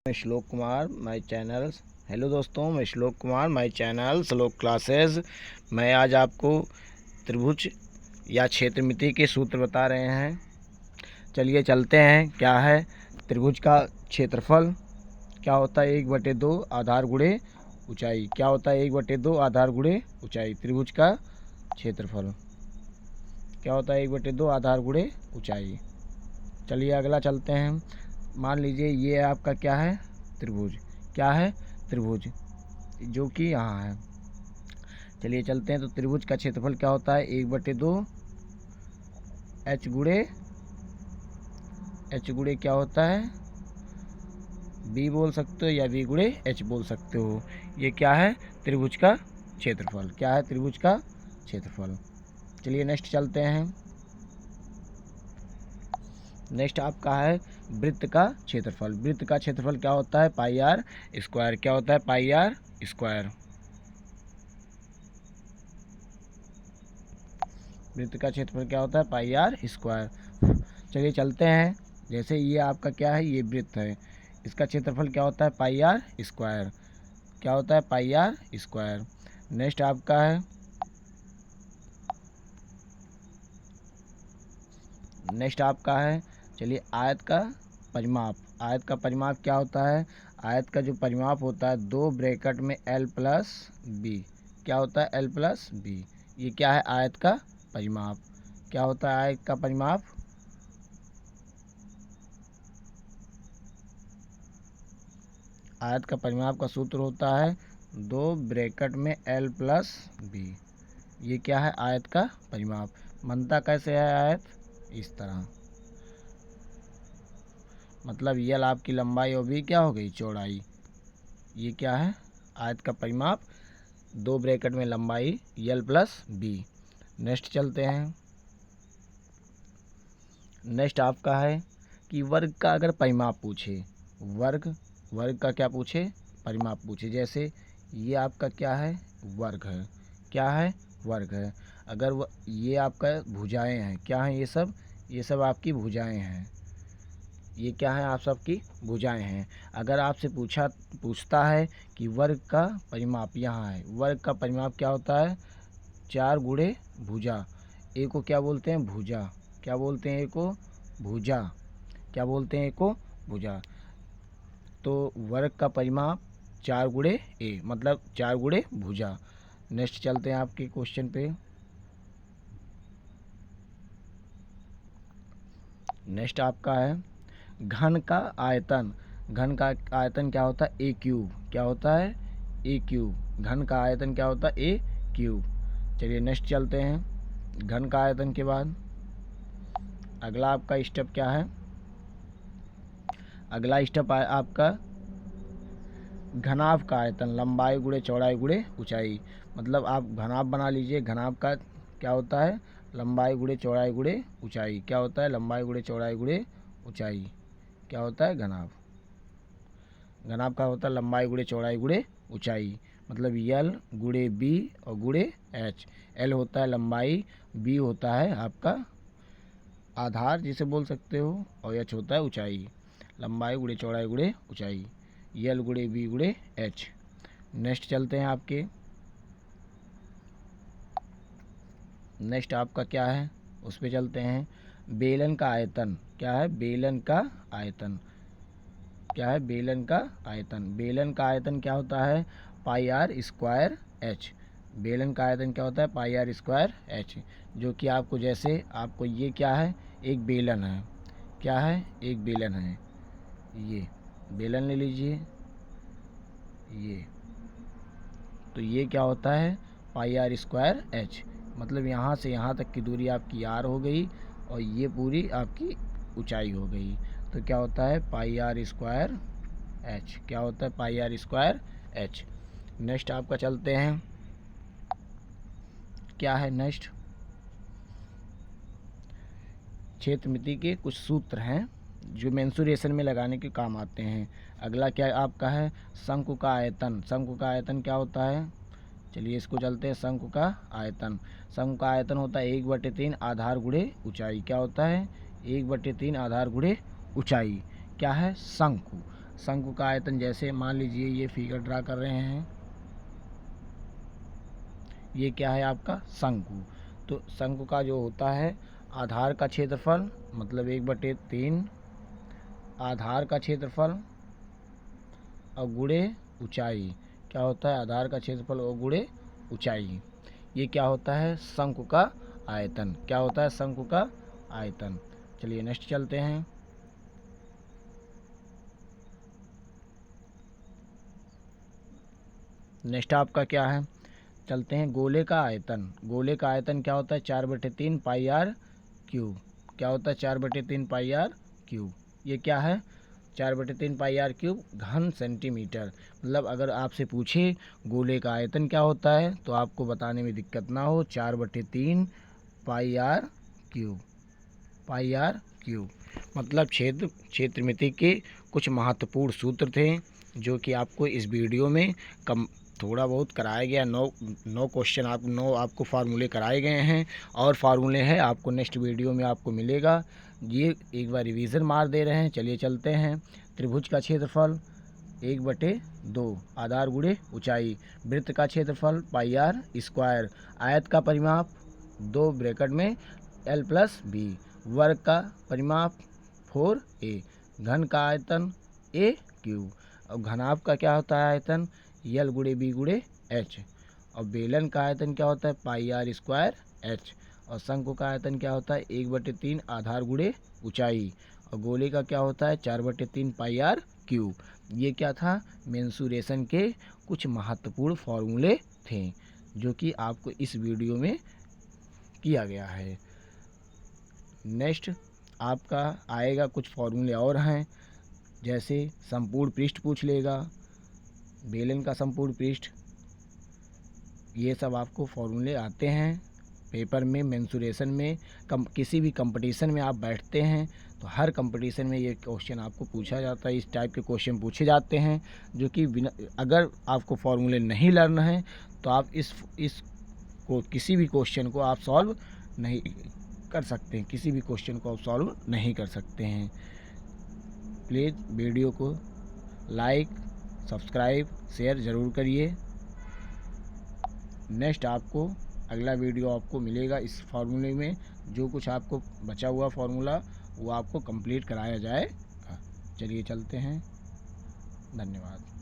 मैं श्लोक Kumar my channel. Hello दोस्तों, मैं श्लोक कुमार माय चैनल श्लोक क्लासेस। मैं आज आपको त्रिभुज या क्षेत्रमिति के सूत्र बता रहे हैं। चलिए चलते हैं। क्या है त्रिभुज का क्षेत्रफल? क्या होता है 1/2 आधार गुणे ऊंचाई। क्या होता है 1/2 आधार गुणे ऊंचाई? त्रिभुज का क्षेत्रफल क्या होता है 1/2 आधार गुणे ऊंचाई। चलिए अगला चलते हैं। मान लीजिए ये आपका क्या है, त्रिभुज। क्या है? त्रिभुज, जो कि यहाँ है। चलिए चलते हैं। तो त्रिभुज का क्षेत्रफल क्या होता है 1/2 एच गुणे क्या होता है, बी बोल सकते हो या बी गुणे एच बोल सकते हो। ये क्या है? त्रिभुज का क्षेत्रफल। क्या है? त्रिभुज का क्षेत्रफल। चलिए नेक्स्ट चलते हैं। नेक्स्ट आपका है वृत्त का क्षेत्रफल। वृत्त का क्षेत्रफल क्या होता है? पाई आर स्क्वायर। क्या होता है? पाई आर स्क्वायर। वृत्त का क्षेत्रफल क्या होता है? पाई आर स्क्वायर। चलिए चलते हैं। जैसे ये आपका क्या है, ये वृत्त है, इसका क्षेत्रफल क्या होता है? पाई आर स्क्वायर। क्या होता है? पाई आर स्क्वायर। नेक्स्ट आपका है, चलिए आयत का परिमाप। आयत का परिमाप क्या होता है? आयत का जो परिमाप होता है 2 ब्रैकेट में l प्लस बी। क्या होता है? l plus B. ये क्या है? आयत का परिमाप। क्या होता है आयत का परिमाप? आयत का परिमाप का सूत्र होता है 2 ब्रैकेट में l प्लस बी। ये क्या है? आयत का परिमाप। बनता कैसे है आयत? इस तरह, मतलब यल आपकी लंबाई और बी क्या हो गई? चौड़ाई। ये क्या है? आयत का परिमाप 2 ब्रैकेट में लंबाई यल प्लस बी। नेक्स्ट चलते हैं। नेक्स्ट आपका है कि वर्ग का अगर परिमाप पूछे, वर्ग का क्या पूछे? परिमाप पूछे। जैसे ये आपका क्या है? वर्ग है। क्या है? वर्ग है। अगर ये आपका भुजाएं हैं। क्या हैं ये सब? ये सब आपकी भुजाएं हैं। ये क्या है? आप सबकी भुजाएं हैं। अगर आपसे पूछता है कि वर्ग का परिमाप यहाँ है, वर्ग का परिमाप क्या होता है? 4 गुणे भुजा। ए को क्या बोलते हैं? भुजा। क्या बोलते हैं? ए को भुजा। क्या बोलते हैं? ए को भुजा। तो वर्ग का परिमाप 4 गुणे ए, मतलब 4 गुणे भुजा। नेक्स्ट चलते हैं आपके क्वेश्चन पे। नेक्स्ट आपका है घन का आयतन। घन का आयतन क्या होता है? ए क्यूब। क्या होता है? ए क्यूब। घन का आयतन क्या होता है? ए क्यूब। चलिए नेक्स्ट चलते हैं। घन का आयतन के बाद अगला आपका स्टेप क्या है? अगला स्टेप है आपका घनाभ का आयतन। लंबाई गुणे चौड़ाई गुणे ऊंचाई। मतलब आप घनाभ बना लीजिए। घनाभ का क्या होता है? लंबाई गुणे चौड़ाई गुणे ऊंचाई। क्या होता है? लंबाई गुणे चौड़ाई गुणे ऊंचाई। क्या होता है? घनाभ। घनाभ का होता है लंबाई गुणे चौड़ाई गुणे ऊंचाई। मतलब यल गुणे बी और गुणे एच। एल होता है लंबाई, बी होता है आपका आधार जिसे बोल सकते हो, और एच होता है ऊंचाई। लंबाई गुणे चौड़ाई गुणे ऊंचाई, यल गुणे बी गुणे एच। नेक्स्ट चलते हैं आपके। नेक्स्ट आपका क्या है, उस पर चलते हैं। बेलन का आयतन। क्या है? बेलन का आयतन। क्या है? बेलन का आयतन। बेलन का आयतन क्या होता है? पाई आर स्क्वायर एच। बेलन का आयतन क्या होता है? पाई आर स्क्वायर एच। जो कि आपको, जैसे आपको ये क्या है? एक बेलन है। क्या है? एक बेलन है। ये बेलन ले लीजिए। ये तो ये क्या होता है? पाई आर स्क्वायर एच। मतलब यहाँ से यहाँ तक की दूरी आपकी आर हो गई और ये पूरी आपकी ऊंचाई हो गई। तो क्या होता है? पाई आर स्क्वायर एच। क्या होता है? पाई आर स्क्वायर एच। नेक्स्ट आपका चलते हैं। क्या है नेक्स्ट? क्षेत्रमिति के कुछ सूत्र हैं जो मेंसुरेशन में लगाने के काम आते हैं। अगला क्या आपका है? शंकु का आयतन। शंकु का आयतन क्या होता है? चलिए इसको चलते हैं। शंकु का आयतन। शंकु का आयतन होता है 1/3 आधार गुणे ऊंचाई। क्या होता है? 1/3 आधार गुणे ऊंचाई। क्या है? शंकु। शंकु का आयतन, जैसे मान लीजिए ये फिगर ड्रा कर रहे हैं, ये क्या है आपका शंकु। तो शंकु का जो होता है आधार का क्षेत्रफल, मतलब 1/3 आधार का क्षेत्रफल और गुणे ऊंचाई। क्या होता है आधार का क्षेत्रफल और गुणे ऊंचाई। ये क्या होता है शंकु का आयतन। क्या होता है शंकु का आयतन। चलिए नेक्स्ट चलते हैं। नेक्स्ट आपका क्या है, चलते हैं गोले का आयतन। गोले का आयतन क्या होता है 4/3 पाई आर क्यूब। क्या होता है 4/3 पाई आर क्यूब। ये क्या है 4/3 पाई आर क्यूब घन सेंटीमीटर। मतलब अगर आपसे पूछे गोले का आयतन क्या होता है तो आपको बताने में दिक्कत ना हो, 4/3 pi R cube. Pi R cube मतलब क्षेत्रमिति के कुछ महत्वपूर्ण सूत्र थे जो कि आपको इस वीडियो में कम थोड़ा बहुत कराया गया। 9 क्वेश्चन आपको फार्मूले कराए गए हैं और फार्मूले हैं आपको नेक्स्ट वीडियो में आपको मिलेगा। ये एक बार रिवीजन मार दे रहे हैं। चलिए चलते हैं। त्रिभुज का क्षेत्रफल 1/2 आधार गुणे ऊंचाई। वृत्त का क्षेत्रफल पाई आर स्क्वायर। आयत का परिमाप 2 ब्रैकेट में L+B। वर्ग का परिमाप 4a। घन का आयतन a क्यूब। और घनाभ का क्या होता है आयतन L गुणे B गुणे H। और बेलन का आयतन क्या होता है पाई आर स्क्वायर H। और शंकु का आयतन क्या होता है 1/3 आधार गुणे ऊंचाई। और गोले का क्या होता है 4/3 पाई आर क्यूब। ये क्या था मेंसुरेशन के कुछ महत्वपूर्ण फॉर्मूले थे जो कि आपको इस वीडियो में किया गया है। नेक्स्ट आपका आएगा कुछ फॉर्मूले और हैं, जैसे संपूर्ण पृष्ठ पूछ लेगा, बेलन का संपूर्ण पृष्ठ, ये सब आपको फॉर्मूले आते हैं पेपर में। मेंसुरेशन में किसी भी कंपटीशन में आप बैठते हैं तो हर कंपटीशन में ये क्वेश्चन आपको पूछा जाता है। इस टाइप के क्वेश्चन पूछे जाते हैं जो कि अगर आपको फॉर्मूले नहीं लर्न है तो आप इस को किसी भी क्वेश्चन को आप सॉल्व नहीं कर सकते हैं। किसी भी क्वेश्चन को आप सॉल्व नहीं कर सकते हैं। प्लीज़ वीडियो को लाइक सब्सक्राइब शेयर ज़रूर करिए। नेक्स्ट आपको अगला वीडियो आपको मिलेगा इस फार्मूले में। जो कुछ आपको बचा हुआ फार्मूला वो आपको कंप्लीट कराया जाएगा। चलिए चलते हैं। धन्यवाद।